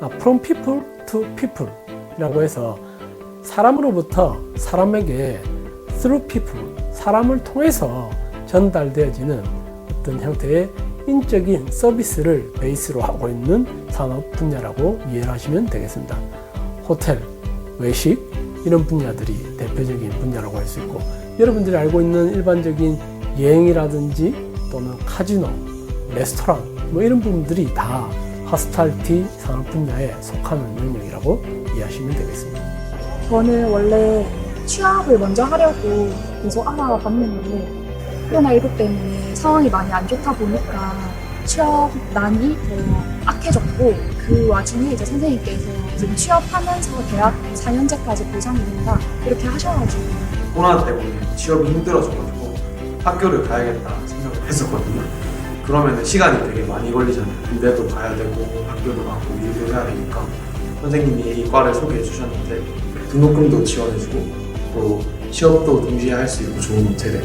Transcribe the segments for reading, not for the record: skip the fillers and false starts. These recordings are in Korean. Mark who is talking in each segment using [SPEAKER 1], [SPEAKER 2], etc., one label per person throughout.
[SPEAKER 1] From People to People 이라고 해서 사람으로부터 사람에게 through people, 사람을 통해서 전달되어지는 어떤 형태의 인적인 서비스를 베이스로 하고 있는 산업 분야라고 이해를 하시면 되겠습니다. 호텔, 외식 이런 분야들이 대표적인 분야라고 할 수 있고, 여러분들이 알고 있는 일반적인 여행이라든지 또는 카지노, 레스토랑 뭐 이런 부분들이 다 호스피탈리티 산업 분야에 속하는 영역이라고 이해하시면 되겠습니다.
[SPEAKER 2] 저는 원래 취업을 먼저 하려고 계속 알아봤는데 코로나19 때문에 상황이 많이 안 좋다 보니까 취업난이 더 악해졌고, 그 와중에 이제 선생님께서 지금 취업하면서 대학 4년제까지 보장이 된다 이렇게 하셔가지고
[SPEAKER 3] 코로나 때문에 취업이 힘들어져가지고 학교를 가야겠다 생각을 했었거든요. 그러면 시간이 되게 많이 걸리잖아요. 군대도 가야 되고 학교도 가고 일도 해야 되니까 선생님이 이 과를 소개해 주셨는데 등록금도 지원해주고 또 취업도 동시에 할 수 있고 좋은 호텔에,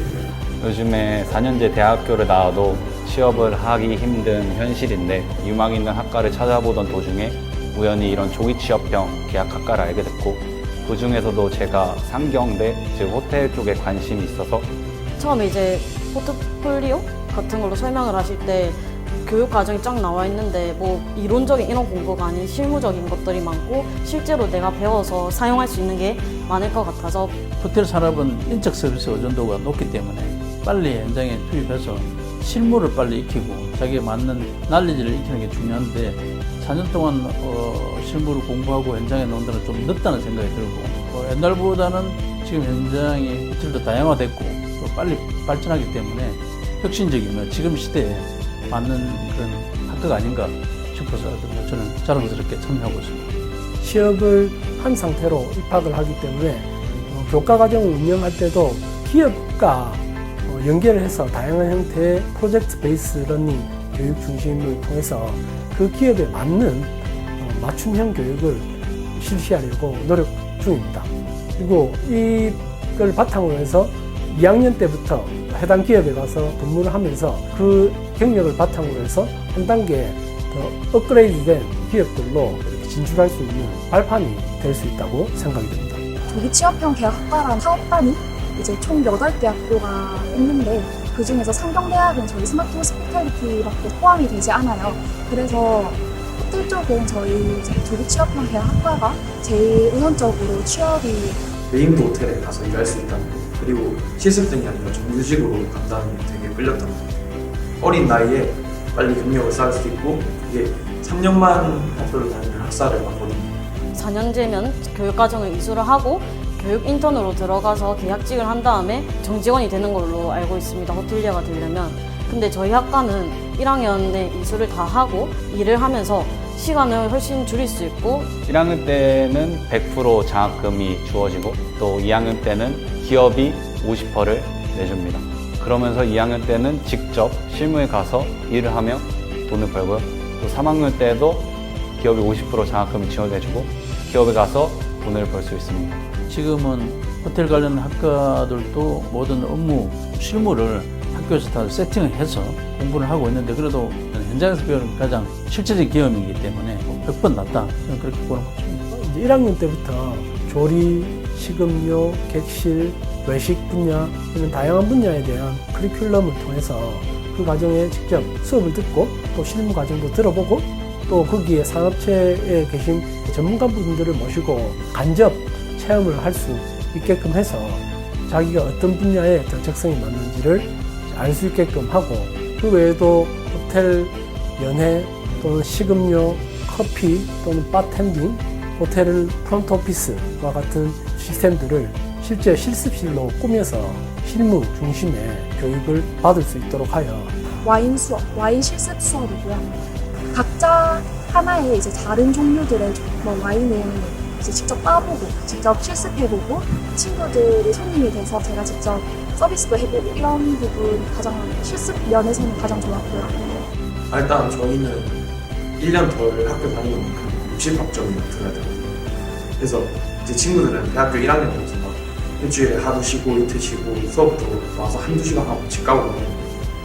[SPEAKER 4] 요즘에 4년제 대학교를 나와도 취업을 하기 힘든 현실인데 유망 있는 학과를 찾아보던 도중에 우연히 이런 조기 취업형 계약학과를 알게 됐고, 그 중에서도 제가 상경대, 즉 호텔 쪽에 관심이 있어서
[SPEAKER 5] 처음에 이제 포트폴리오 같은 걸로 설명을 하실 때 교육 과정이 쫙 나와 있는데 뭐 이론적인 이런 공부가 아닌 실무적인 것들이 많고 실제로 내가 배워서 사용할 수 있는 게 많을 것 같아서.
[SPEAKER 6] 호텔 산업은 인적 서비스 의존도가 높기 때문에 빨리 현장에 투입해서 실무를 빨리 익히고 자기에 맞는 날리지를 익히는 게 중요한데 4년 동안 실무를 공부하고 현장에 넣은 데는 좀 늦다는 생각이 들고, 옛날보다는 지금 현장이 호텔도 다양화됐고 또 빨리 발전하기 때문에 혁신적이며 지금 시대에 맞는 그런 학교가 아닌가 싶어서 저는 자랑스럽게 참여하고 있습니다.
[SPEAKER 1] 취업을 한 상태로 입학을 하기 때문에 교과과정을 운영할 때도 기업과 연계를 해서 다양한 형태의 프로젝트 베이스 러닝 교육 중심을 통해서 그 기업에 맞는 맞춤형 교육을 실시하려고 노력 중입니다. 그리고 이걸 바탕으로 해서 2학년 때부터 해당 기업에 가서 근무를 하면서 그 경력을 바탕으로 해서 한 단계 더 업그레이드된 기업들로 이렇게 진출할 수 있는 발판이 될 수 있다고 생각이 됩니다.
[SPEAKER 2] 조기 취업형 계약학과란 사업단이 이제 총 8개 학교가 있는데 그 중에서 상경대학은 저희 스마트 호스피탈리티밖에 포함이 되지 않아요. 그래서 호텔 쪽은 저희 조기 취업형 계약학과가 제일 우선적으로 취업이
[SPEAKER 3] 메인도 호텔에 가서 일할 수 있다는 거, 그리고 실습 등이 아니라 정규직으로 간다는 게 되게 끌렸던 것 같아요. 어린 나이에 빨리 경력을 쌓을 수 있고, 이게 3년만 학교를 다니는 학사를 받거든요.
[SPEAKER 5] 4년제면 교육과정을 이수를 하고 교육 인턴으로 들어가서 계약직을 한 다음에 정직원이 되는 걸로 알고 있습니다. 호텔리어가 되려면. 근데 저희 학과는 1학년에 이수를 다 하고 일을 하면서 시간을 훨씬 줄일 수 있고,
[SPEAKER 4] 1학년 때는 100% 장학금이 주어지고 또 2학년 때는 기업이 50%를 내줍니다. 그러면서 2학년 때는 직접 실무에 가서 일을 하며 돈을 벌고요. 또 3학년 때도 기업이 50% 장학금을 지원해주고 기업에 가서 돈을 벌 수 있습니다.
[SPEAKER 6] 지금은 호텔 관련 학과들도 모든 업무, 실무를 학교에서 다 세팅을 해서 공부를 하고 있는데, 그래도 현장에서 배우는 가장 실질적인 경험이기 때문에 100번 낫다, 저는 그렇게 보는 거죠.
[SPEAKER 1] 이제 1학년 때부터 조리, 식음료, 객실, 외식 분야 이런 다양한 분야에 대한 커리큘럼을 통해서 그 과정에 직접 수업을 듣고 또 실무 과정도 들어보고 또 거기에 산업체에 계신 전문가분들을 모시고 간접 체험을 할 수 있게끔 해서 자기가 어떤 분야에 더 적성이 맞는지를 알 수 있게끔 하고, 그 외에도 호텔, 연회 또는 식음료, 커피 또는 바텐딩, 호텔 프론트 오피스와 같은 시스템들을 실제 실습실로 꾸며서 실무 중심의 교육을 받을 수 있도록 하여
[SPEAKER 2] 와인 수업, 와인 실습 수업이고요. 각자 하나의 이제 다른 종류들의 뭐 와인을 이제 직접 따보고, 직접 실습해보고, 친구들이 손님이 돼서 제가 직접 서비스도 해보고, 이런 부분이 가장 실습 면에서는 가장 좋았고요.
[SPEAKER 3] 일단 저희는 1년 덜 학교 다니는 만큼 60학점이 들어야 되거든요. 그래서 이제 친구들은 대학교 1학년 때부터 막 일주일에 하루 쉬고 이틀 쉬고 수업도 와서 한두 시간 하고 집 가고 그러는데,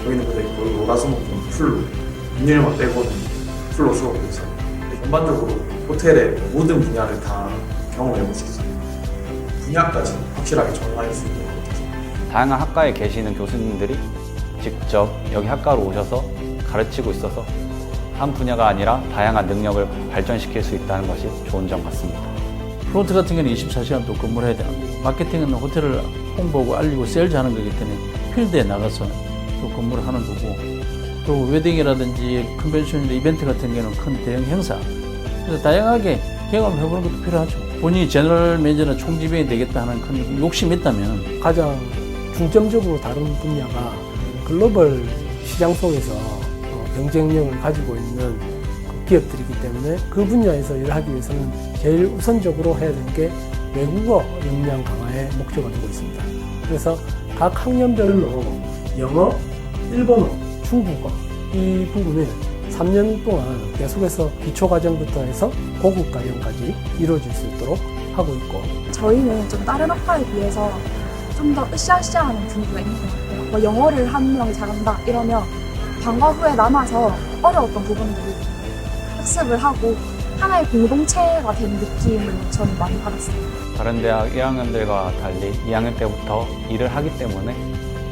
[SPEAKER 3] 저희는 근데 거의 월화수목금 풀로, 금요일만 빼고는 풀로 수업을 해서 전반적으로 호텔의 모든 분야를 다 경험해 볼 수 있어요. 분야까지 확실하게 전환할 수 있는 것 같아서.
[SPEAKER 4] 다양한 학과에 계시는 교수님들이 직접 여기 학과로 오셔서 가르치고 있어서 한 분야가 아니라 다양한 능력을 발전시킬 수 있다는 것이 좋은 점 같습니다.
[SPEAKER 6] 프론트 같은 경우는 24시간 또 근무를 해야 되는 거고, 마케팅은 호텔을 홍보하고 알리고 세일즈 하는 거기 때문에 필드에 나가서 또 근무를 하는 거고, 또 웨딩이라든지 컨벤션이나 이벤트 같은 경우는 큰 대형 행사, 그래서 다양하게 경험을 해보는 것도 필요하죠. 본인이 제너럴 매니저나 총지배이 되겠다 하는 큰 욕심이 있다면
[SPEAKER 1] 가장 중점적으로 다른 분야가 글로벌 시장 속에서 경쟁력을 가지고 있는 그 기업들이기 때문에 그 분야에서 일을 하기 위해서는 제일 우선적으로 해야 되는 게 외국어 역량 강화에 목적을 두고 있습니다. 그래서 각 학년별로 영어, 일본어, 중국어 이 부분을 3년 동안 계속해서 기초과정부터 해서 고급과정까지 이루어질 수 있도록 하고 있고,
[SPEAKER 2] 저희는 좀 다른 학과에 비해서 좀 더 으쌰으쌰하는 분위기가 있는 것 같아요. 뭐 영어를 한 명이 잘한다 이러면 방과 후에 남아서 어려웠던 부분들을 학습을 하고 하나의 공동체가 된 느낌을 저는 많이 받았어요.
[SPEAKER 4] 다른 대학 1학년들과 달리 2학년 때부터 일을 하기 때문에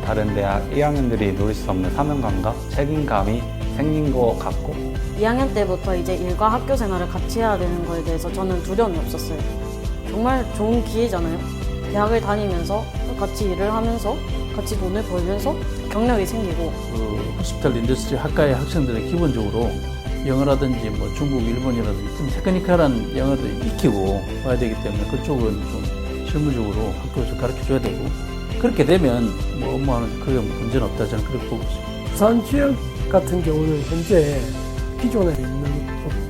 [SPEAKER 4] 다른 대학 1학년들이 누릴 수 없는 사명감과 책임감이 생긴 것 같고,
[SPEAKER 5] 2학년 때부터 이제 일과 학교 생활을 같이 해야 되는 거에 대해서 저는 두려움이 없었어요. 정말 좋은 기회잖아요. 대학을 다니면서 같이 일을 하면서 같이 돈을 벌면서 경력이 생기고,
[SPEAKER 6] 그 호스피탈 인더스트리 학과의 학생들은 기본적으로 영어라든지 뭐 중국, 일본이라든지 좀 테크니컬한 영어도 익히고 와야 되기 때문에 그쪽은 좀 실무적으로 학교에서 가르쳐 줘야 되고, 그렇게 되면 뭐 업무하는 그게 문제는 없다 저는 그렇게 보고 있습니다.
[SPEAKER 1] 부산 지역 같은 경우는 현재 기존에 있는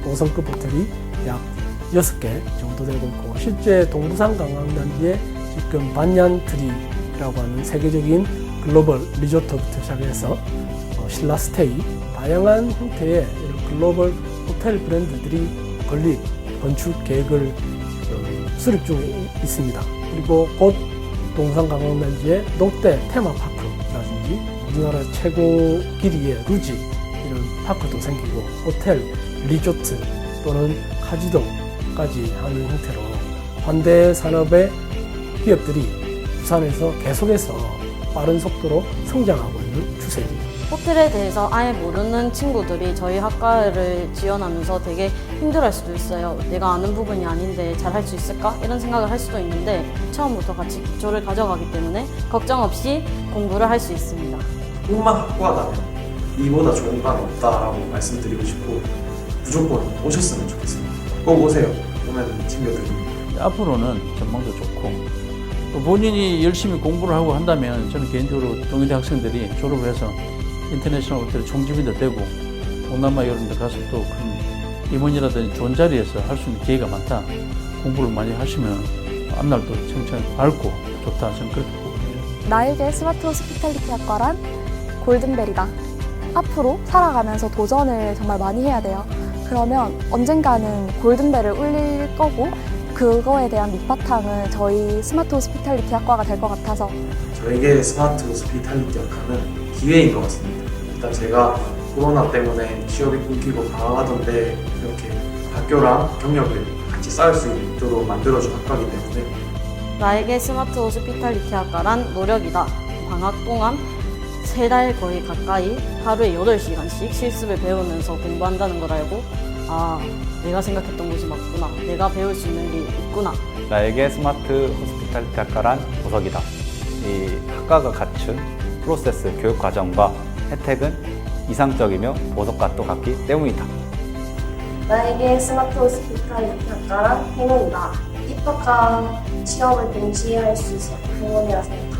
[SPEAKER 1] 5성급 호텔이 약 6개 정도 되고 있고, 실제 동부산 관광단지에 지금 반얀트리라고 하는 세계적인 글로벌 리조트부터 시작해서 신라스테이, 다양한 형태의 이런 글로벌 호텔 브랜드들이 건립, 건축 계획을 수립 중에 있습니다. 그리고 곧 동산 관광단지에 롯데 테마파크라든지 우리나라 최고 길이의 루지 이런 파크도 생기고, 호텔, 리조트 또는 카지노까지 하는 형태로 환대 산업의 기업들이 부산에서 계속해서 빠른 속도로 성장하고 있는 추세입니다.
[SPEAKER 5] 호텔에 대해서 아예 모르는 친구들이 저희 학과를 지원하면서 되게 힘들어할 수도 있어요. 내가 아는 부분이 아닌데 잘 할 수 있을까? 이런 생각을 할 수도 있는데 처음부터 같이 기초를 가져가기 때문에 걱정 없이 공부를 할 수 있습니다.
[SPEAKER 3] 꿈만 학과다면 이보다 좋은 과는 없다라고 말씀드리고 싶고, 무조건 오셨으면 좋겠습니다. 꼭 오세요. 오면 챙겨드립니다.
[SPEAKER 6] 앞으로는 전망도 좋고, 또 본인이 열심히 공부를 하고 한다면 저는 개인적으로 동의대 학생들이 졸업을 해서 인터내셔널 호텔 총지비도 되고 동남아 이런 데 가서 또 큰 임원이라든지 좋은 자리에서 할 수 있는 기회가 많다. 공부를 많이 하시면 앞날도 천천히 밝고 좋다. 저는 그렇게 보고 있습니다.
[SPEAKER 7] 나에게 스마트 호스피탈리티 학과란 골든벨이다. 앞으로 살아가면서 도전을 정말 많이 해야 돼요. 그러면 언젠가는 골든벨을 울릴 거고, 그거에 대한 밑바탕은 저희 스마트 호스피탈리티 학과가 될 것 같아서
[SPEAKER 3] 저에게 스마트 호스피탈리티 학과는 기회인 것 같습니다. 일단 제가 코로나 때문에 취업이 끊기고 방황하던데 이렇게 학교랑 경력을 같이 쌓을 수 있도록 만들어준 학과이기 때문에
[SPEAKER 5] 나에게 스마트 호스피탈리티 학과란 노력이다. 방학 동안 3달 거의 가까이 하루에 8시간씩 실습을 배우면서 공부한다는 걸 알고, 아, 내가 생각했던 것이 맞구나. 내가 배울 수 있는 게 있구나.
[SPEAKER 4] 나에게 스마트 호스피탈리티 학과란 보석이다. 이 학과가 갖춘 프로세스, 교육 과정과 혜택은 이상적이며 보석과 또 같기 때문이다.
[SPEAKER 8] 나에게 스마트 호스피탈리티 학과란 행운이다. 입학과 취업을 동시에 할 수 있어 행운이라 생각합니다.